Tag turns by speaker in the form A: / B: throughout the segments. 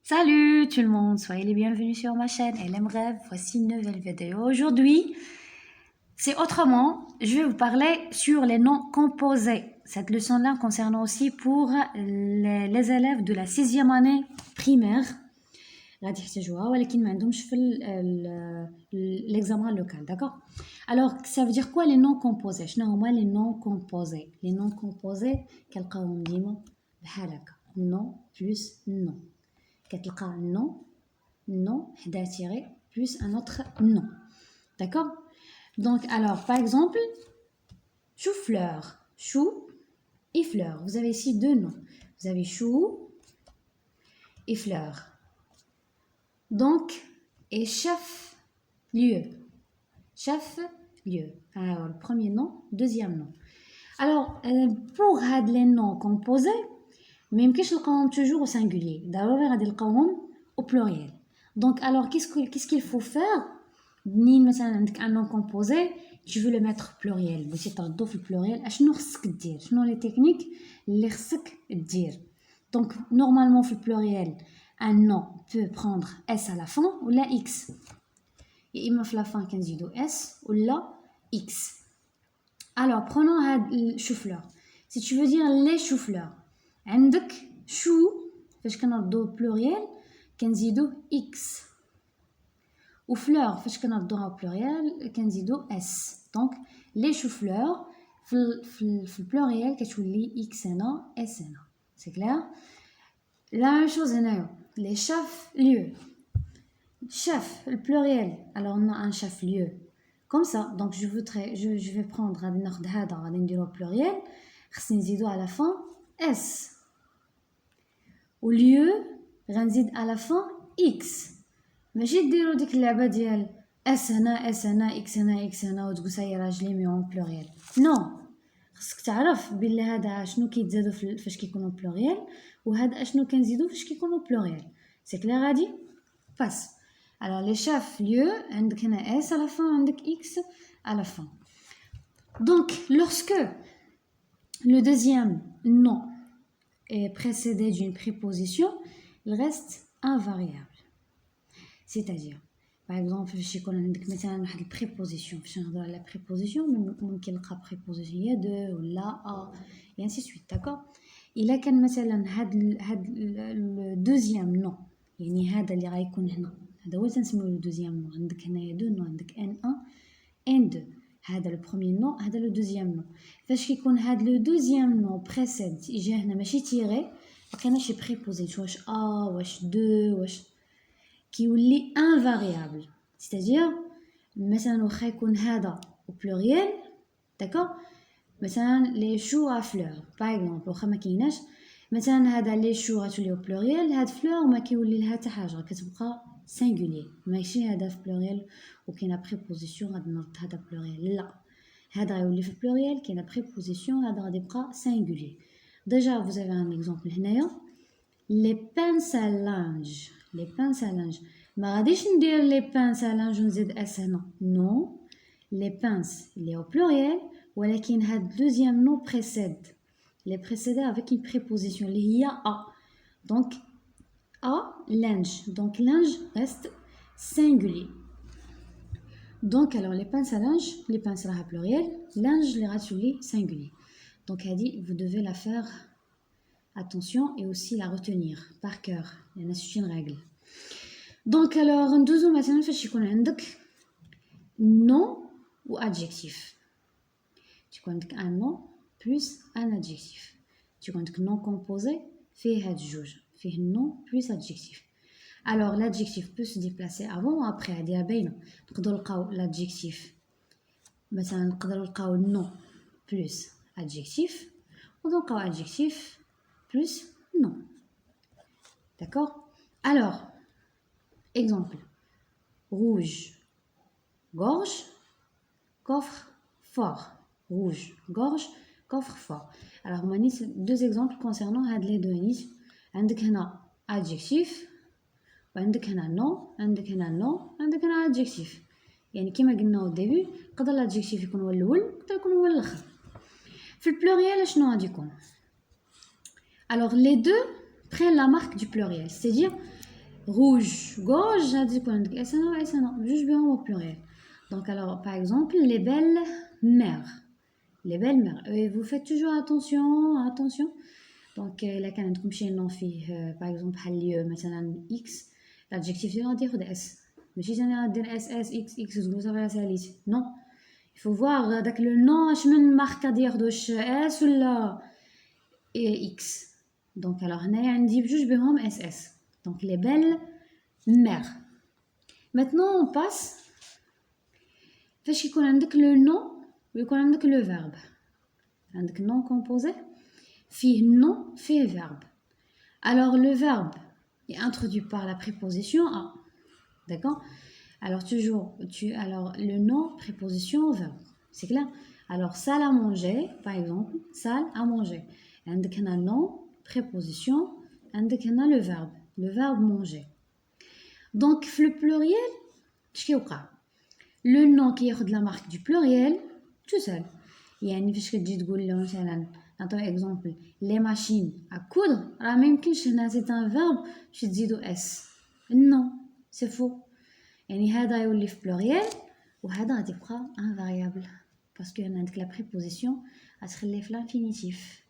A: Salut tout le monde, soyez les bienvenus sur ma chaîne LM Rêve. Voici une nouvelle vidéo. Aujourd'hui, c'est autrement. Je vais vous parler sur les noms composés. Cette leçon-là concerne aussi pour les élèves de la 6e année primaire. غادي يحتاجوها ولكن ما عندهمش في l'examen local, d'accord? Alors, ça veut dire quoi les noms composés? شنو هما les noms composés? Les noms composés كنلقاوهم ديما بحال هكا nom plus nom. كتلقى nom حدا tiré plus un autre nom, d'accord? Donc alors par exemple chou-fleur, chou et fleur. Vous avez ici deux noms, vous avez chou et fleur. Donc et chef-lieu, chef-lieu. Alors le premier nom, deuxième nom. Alors pour هاد les noms composés ما يمكنش نلقاوهم toujours au singulier, ضروري غادي نلقاوهم au pluriel. Donc alors qu'est-ce qu'il faut faire منين مثلا عندك un nom composé tu veux le mettre pluriel بغيتي تردو في البلوريال اشنو خصك دير شنو لي تكنيك اللي خصك دير. Donc normalement في البلوريال un nom peut prendre s à la fin ou la x, et اما في la fin كنزيدو s ou la x. Alors prenons هاد chou-fleur. Si tu veux dire les chou-fleurs عندك chou فاش كنردو pluriel كنزيدو x و fleur فاش كنردوها pluriel كنزيدو s. donc les chou-fleurs في pluriel كتولي x هنا s هنا. c'est clair. la même chose هنايا les chefs-lieux. chef le pluriel, alors on a un chef-lieu comme ça. donc je vais prendre غادي ناخد هذا غادي نديرو pluriel خصني نزيدو على la fin s و lieu غنزيد à la fin x. ماشي ديروا ديك اللعبه ديال اس هنا اس هنا اكس هنا اكس هنا وتقول ساي راجلي ميون بلوريال. نو خصك تعرف بلي هذا شنو كيتزادوا فاش كيكونوا بلوريال وهذا اشنو كنزيدوا فاش كيكونوا بلوريال. سي كلير غادي باس. alors les chefs lieux عندك هنا اس à la fin عندك x à la fin. donc lorsque le deuxième nom est précédé d'une préposition, il reste invariable. c'est-à-dire par exemple فاش يكون عندك مثلا واحد البريبوزيسيون فاش نهضروا على بريبوزيسيون ممكن نلقى بريبوزيسيون هي دو ولا ا et ainsi de suite, d'accord. الا كان مثلا هاد الدوزيام نو يعني هذا اللي غيكون هنا هذا هو تنسميوه لو دوزيام نو. عندك هنايا دو نو عندك n1 n2 هذا لو بروميير نو هذا لو دوزيام نو. فاش كيكون هذا لو دوزيام نو بريسيد يجي هنا ماشي تيري بقينا شي بريبوزيت واش واش دو واش كيولي انفاريابل. c'est-à-dire مثلا واخا يكون هذا au pluriel d'accord مثلا لي شو ا فلور باغ اكزومبل واخا ما كايناش مثلا هذا لي شو غتولي au pluriel هاد فلور ما كيولي لها حتى حاجه كتبقى singulier. ماشي هذا في pluriel وكاينه بريبوزيسيون غادي نرد هذا pluriel لا هذا غيولي في pluriel كاينه بريبوزيسيون هذا غادي يبقى singulier. déjà vous avez un exemple هنايا les pinces à linge. les pinces à linge ما غاديش ندير les pinces à linge ونزيد اس هنا non les pinces il est au pluriel ولكن هاد deuxième nom précède les précédé avec une préposition اللي هي a. donc a linge donc linge reste singulier. donc alors les pinces à linge les pinces راها pluriel linge اللي غتولي singulier. donc هادي vous devez la faire attention et aussi la retenir par cœur لأن c'est une règle. donc alors ندوزو مثلا فاش يكون عندك nom ou adjectif. تكون عندك un nom plus un adjectif. تكون عندك nom composé فيه هاد جوج فيه nom plus adjectif. alors l'adjectif peut se déplacer avant ou après هادي باينه. نقدروا نلقاو l'adjectif مثلا نقدروا نلقاو nom plus adjectif ونلقاو adjectif plus nom, d'accord. alors exemple rouge gorge coffre fort. rouge gorge coffre fort. alors هما deux exemples concernant هاد les deux نيت. عندك هنا adjectif وعندك هنا nom عندك هنا nom عندك هنا adjectif. يعني كما قلنا au début يقدر l'adjectif يكون هو الاول يقدر يكون هو الاخر. في البلوريال شنو غادي يكون؟ alors les deux prennent la marque du pluriel, c'est-à-dire rouge, gorge, غادي يكون عندك اس ان اس ان بجوج بهم au pluriel. Donc alors par exemple les belles mères. Les belles mères. Et vous faites toujours attention. Donc là كان عندكم شي نون فيه par exemple بحال مثلا x l'adjectif ديالو غادي ياخد s. ماشي انا غادير اس اس اكس اكس تقول صافي ساليت. Non. Il faut voir داك لو نون اش من ماركه غادي ياخدو واش اس ولا x. Donc alors هنايا عندي بجوج بهم اس اس. Donc les belles mères. Maintenant on passe فاش يكون عندك لو نون ويكون عندك لو فيرب. عندك نون كومبوزي فيه نون فيه فيرب. Alors le verbe est introduit par la préposition a. D'accord? Alors toujours alors le nom préposition au verbe. C'est clair? Alors salle à manger par exemple, salle à manger. عندك هنا nom préposition, عندك هنا le verbe manger. Donc le pluriel اش كيوقع؟ le nom كياخد la marque du pluriel tout seul. يعني فاش كتجي تقول له مثلا نعطيو اكزومبل لي ماشين ا كودر راه ما يمكنش هنا سي ان فيرب باش تزيدو اس. نو سي فو. يعني هذا يولي في بلوريال وهذا غادي يبقى ان فاريابل باسكو هنا عندك لا بريبوزيسيون غتخليه في لانفينيتيف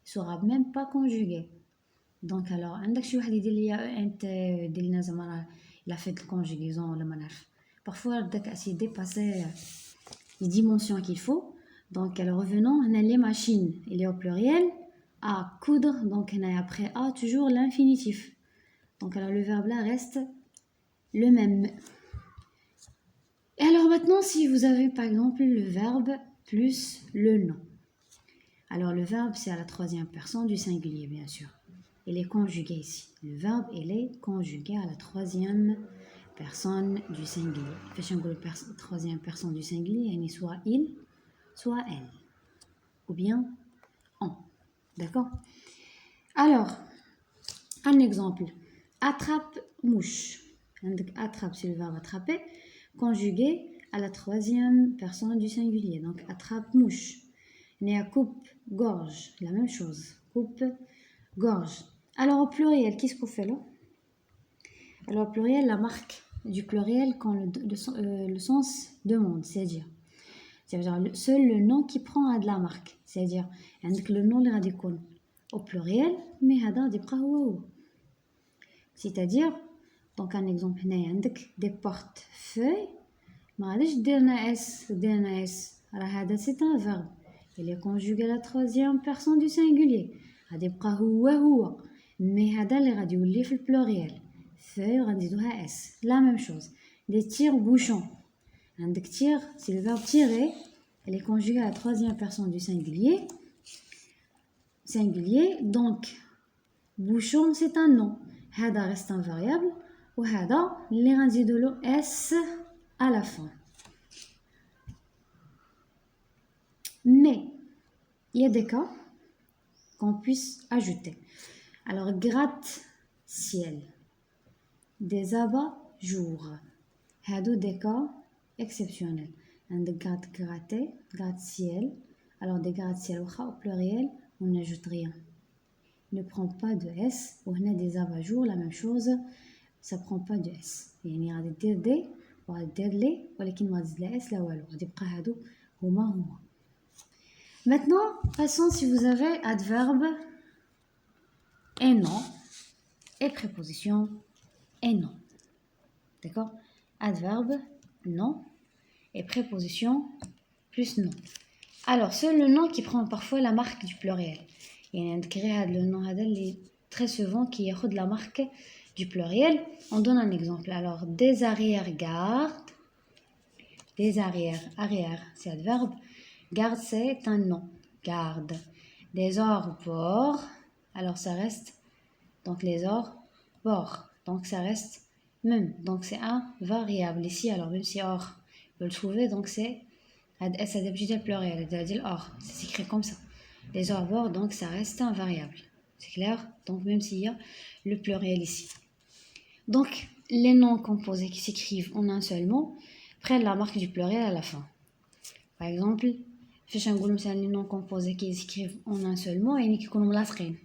A: سورا ميم با كونجوغي. دونك الوغ عندك شي واحد يدير ليا انت يدير لنا زعما راه لا فيت الكونجوغيزون ولا ما نعرف parfois داك اسي ديباسي les dimensions qu'il faut. Donc alors revenons, on a les machines, il est au pluriel, à coudre, donc on a après a toujours l'infinitif. Donc alors le verbe là reste le même. Et alors maintenant si vous avez par exemple le verbe plus le nom. Alors le verbe c'est à la troisième personne du singulier bien sûr. Il est conjugué ici. Le verbe il est conjugué à la troisième personne du singulier. Faites un troisième personne du singulier, il soit il soit elle, ou bien on. D'accord? Alors, un exemple. Attrape mouche. Attrape, c'est le verbe attraper, conjugué à la troisième personne du singulier. Donc, attrape mouche. Néa coupe gorge, la même chose. Coupe gorge. Alors, au pluriel, qu'est-ce qu'on fait là? Alors, au pluriel, la marque du pluriel quand le sens demande, c'est-à-dire seul le nom qui prend de la marque. C'est-à-dire, le nom اللي غادي يكون au pluriel, mais هذا غادي يبقى هو. C'est-à-dire, donc un exemple هنايا عندك des portefeuilles ما غاديش ديرنا اس راه هذا c'est un verbe. Il est conjugué à la troisième personne du singulier. غادي يبقى هو. mais هذا اللي غادي يولي في pluriel. feuille غادي نديروها s. La même chose. Des tire-bouchons. عندك tire, c'est le verbe tirer. Elle est conjuguée à la troisième personne du singulier. Donc, bouchon, c'est un nom. هذا reste un variable. وهذا اللي غنزيدو له s à la fin. Mais, il y a des cas qu'on puisse ajouter. Alors, gratte-ciel. Des abat-jours. هادو des cas exceptionnels. عندك gratte-ciel. Alors des gratte-ciel au pluriel, on n'ajoute rien. Ne prend pas de s. وهنا des abat-jours, la même chose, ça prend pas de s. يعني غادي دير دي وغادي دير لي ولكن ما غادي لا s لا والو. غادي يبقى هادو هما. Maintenant, passons si vous avez adverbe et non et préposition et non. D'accord? Adverbe, non, et préposition plus non. Alors, seul le nom qui prend parfois la marque du pluriel. Il y a le nom très souvent qui a la marque du pluriel. On donne un exemple. Alors, des arrière-gardes. Des arrière, c'est adverbe. Garde, c'est un nom. Garde. Des hors-bords. Alors, ça reste. Donc, les hors-bords. Donc, ça reste même. Donc, c'est un variable ici. Alors, même si hors, vous le trouvez. Donc, c'est. Ça d'habitude le pluriel. C'est-à-dire hors. Ça s'écrit comme ça. Les hors-bords, donc, ça reste un variable. C'est clair? Donc, même s'il y a le pluriel ici. Donc, les noms composés qui s'écrivent en un seul mot prennent la marque du pluriel à la fin. Par exemple, les noms composés qui s'écrivent en un seul mot, et qui sont ملاصقين.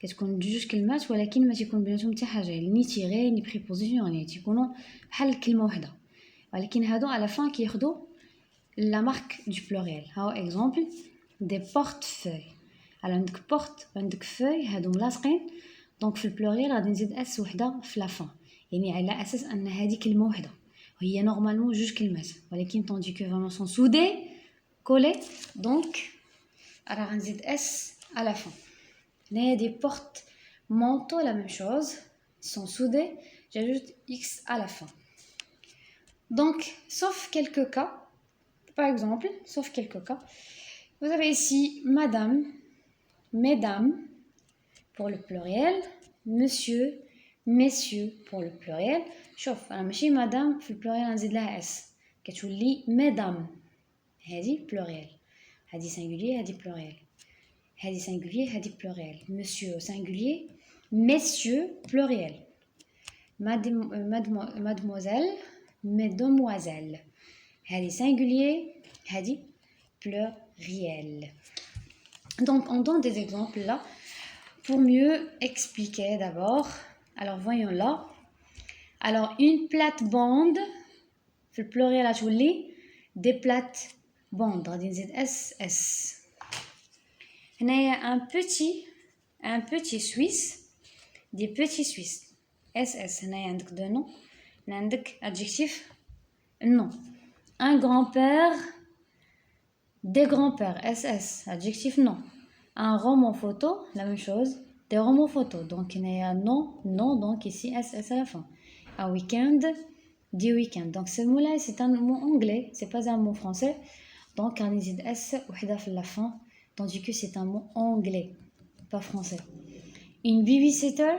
A: كتكون جوج كلمات ولكن ما تيكون بيناتهم حتى حاجه، ني تيغي ني بريبوزيسيون، يعني تيكونوا بحال كلمه واحده، ولكن هادو على فان كياخدوا لا مارك دو بلوريال. هاو اكزامبل دي بورتفوي. على عندك بورت وعندك فوي، هادو ملاصقين، دونك في البلوريال غادي نزيد اس وحده في لافان، يعني على اساس ان هذه كلمه واحده وهي نورمالمون جوج كلمات، ولكن طوندي كو فريمون سون سودي كولي، دونك راه غنزيد اس à la fin. هنايا دي بورت manteau la même chose, ils sont soudés, j'ajoute x à la fin. Donc sauf quelques cas, par exemple, sauf quelques cas, vous avez ici madame, mesdames pour le pluriel, monsieur, messieurs pour le pluriel. شوف انا ماشي مدام في البلوريال غنزيد لها اس، كتولي mesdames، هذه pluriel، هذه singulier، هذه pluriel، هذه singulier، هذه pluriel. monsieur singulier، messieurs pluriel، mademoiselle، mesdemoiselles، هذه singulier، هذه pluriel. Donc on donne des exemples là pour mieux expliquer d'abord. Alors voyons là. Alors une plate-bande, في البلوريال غتولي des plates-bandes، غادي نزيد اس اس. هنايا un petit suisse، des petits suisses، اس اس. هنايا عندك دو نو، هنا عندك adjectif non. un grand-père، des grands-pères، اس اس adjectif non. un roman photo، la même chose، des romans photos. Donc il y a non, donc ici SS à la fin. Un week-end, des week-ends. Donc ce mot-là, c'est un mot anglais, c'est pas un mot français. Donc on hésite S ou à la fin, tandis que c'est un mot anglais, pas français. Une babysitter،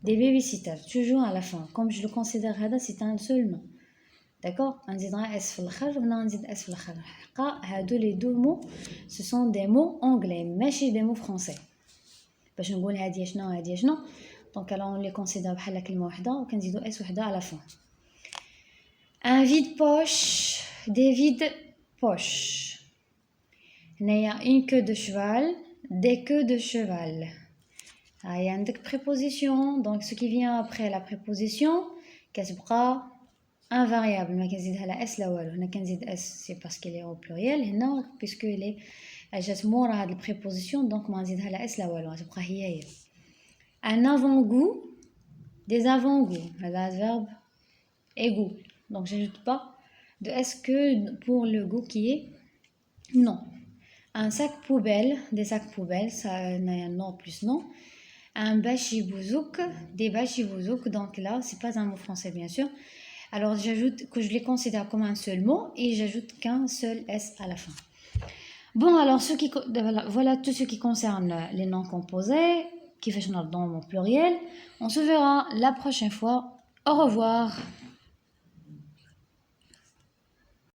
A: des babysitters, toujours à la fin. Comme je le considère, c'est un seul nom. D'accord, on dit S في الآخر وهنا نزيد S في الآخر. هادو les deux mots ce sont des mots anglais ماشي des mots français. باش نقول هادي شنو هادي شنو، دونك alors on les considère بحال كلمه واحده وكنزيدو S وحده à la fin. un vide poche، des vides poches. هنايا une queue de cheval، des queues de cheval. هاي عندك préposition، donc ce qui vient après la préposition كتبقى un variable، ما كنزيدها لا اس لا والو. هنا كنزيد اس سي باسكو لي او بلوريال، هنا باسكو لي جات مورا هاد البريبوزيسيون، دونك ما نزيدها لا اس لا والو، غتبقى هي. un avant-goût، des avant-goûts، هذا verbe et goût، donc j'ajoute pas de s que pour le goût qui est non. un sac poubelle، des sacs poubelles، ça n'a non plus non. un bachibouzouk، des bachibouzouk، donc là c'est pas un mot français bien sûr. Alors j'ajoute que je les considère comme un seul mot et j'ajoute qu'un seul S à la fin. Bon, alors voilà tout ce qui concerne les noms composés, qui fait dans mon pluriel. On se verra la prochaine fois. Au revoir.